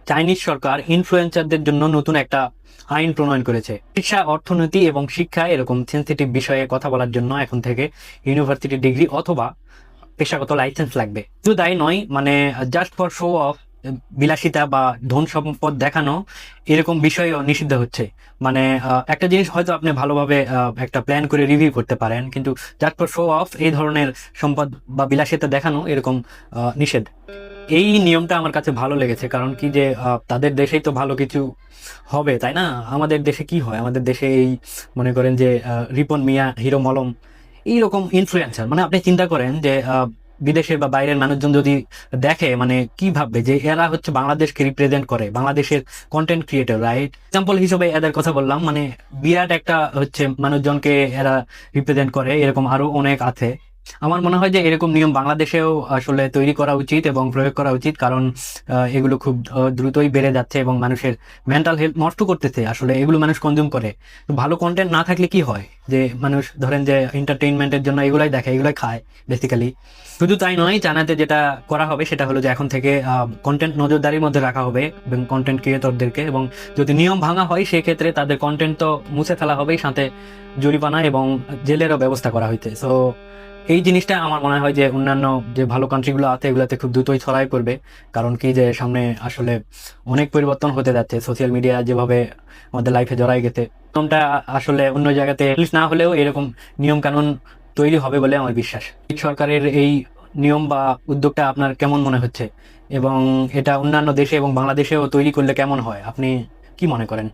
Chinese সরকার ইনফ্লুয়েন্সারদের জন্য নতুন একটা আইন প্রণয়ন করেছে। শিক্ষা, অর্থনীতি এবং শিক্ষা এরকম সেন্সিটিভ বিষয়ে কথা বলার জন্য এখন থেকে ইউনিভার্সিটি ডিগ্রি অথবা পেশাগত লাইসেন্স লাগবে। শুধু তাই নয়, মানে জাস্ট ফর শো অফ, বিলাসিতা বা ধন সম্পদ দেখানো এরকম বিষয়ও নিষিদ্ধ হচ্ছে। মানে একটা জিনিস হয়তো আপনি ভালোভাবে একটা প্ল্যান করে রিভিউ করতে পারেন, কিন্তু জাস্ট ফর শো অফ এই ধরনের সম্পদ বা বিলাসিতা দেখানো এরকম নিষেধ। এই নিয়মটা আমার কাছে ভালো লেগেছে, কারণ কি যে তাদের দেশেই তো ভালো কিছু হবে, তাই না? আমাদের দেশে কি হয়? আমাদের দেশে এই মনে করেন যে রিপন মিয়া, হিরো মলম, এইরকম ইনফ্লুয়েন্সার, মানে আপনি চিন্তা করেন যে বিদেশের বা বাইরের মানুষজন যদি দেখে, মানে কি ভাববে যে এরা হচ্ছে বাংলাদেশকে রিপ্রেজেন্ট করে, বাংলাদেশের কন্টেন্ট ক্রিয়েটর, রাইট? এক্সাম্পল হিসেবে এদের কথা বললাম, মানে বিরাট একটা হচ্ছে মানুষজনকে এরা রিপ্রেজেন্ট করে, এরকম আরো অনেক আছে। আমার মনে হয় যে এরকম নিয়ম বাংলাদেশেও আসলে তৈরি করা উচিত এবং প্রয়োগ করা উচিত, কারণ এগুলো খুব দ্রুতই বেড়ে যাচ্ছে এবং মানুষের মেন্টাল হেলথ নষ্ট করতেছে। আসলে এগুলো মানুষ কনজিউম করে, তো ভালো কন্টেন্ট না থাকলে কি হয় যে মানুষ ধরেন যে এন্টারটেইনমেন্টের জন্য এগুলাই দেখে, এগুলাই খায় বেসিক্যালি। শুধু তাই নয়, চায়নাতে যেটা করা হবে সেটা হলো যে এখন থেকে কন্টেন্ট নজরদারির মধ্যে রাখা হবে এবং কন্টেন্ট ক্রিয়েটরদেরকে, এবং যদি নিয়ম ভাঙা হয় সেক্ষেত্রে তাদের কন্টেন্ট তো মুছে ফেলা হবে, সাথে জরিমানা এবং জেলেরও ব্যবস্থা করা হয়েছে। সো এই জিনিসটা আমার মনে হয় যে অন্যান্য যে ভালো কান্ট্রিগুলো আছে এগুলোতে খুব দ্রুতই ছড়াই পড়বে, কারণ কি যে সামনে আসলে অনেক পরিবর্তন হতে যাচ্ছে। সোশ্যাল মিডিয়া যেভাবে আমাদের লাইফে জড়াই গেছে, নিয়মটা আসলে অন্য জায়গাতে রিলিজ না হলেও এরকম নিয়ম কানুন তৈরি হবে বলে আমার বিশ্বাস। সরকারের এই নিয়ম বা উদ্যোগটা আপনার কেমন মনে হচ্ছে, এবং এটা অন্যান্য দেশে এবং বাংলাদেশেও তৈরি করলে কেমন হয়, আপনি কি মনে করেন?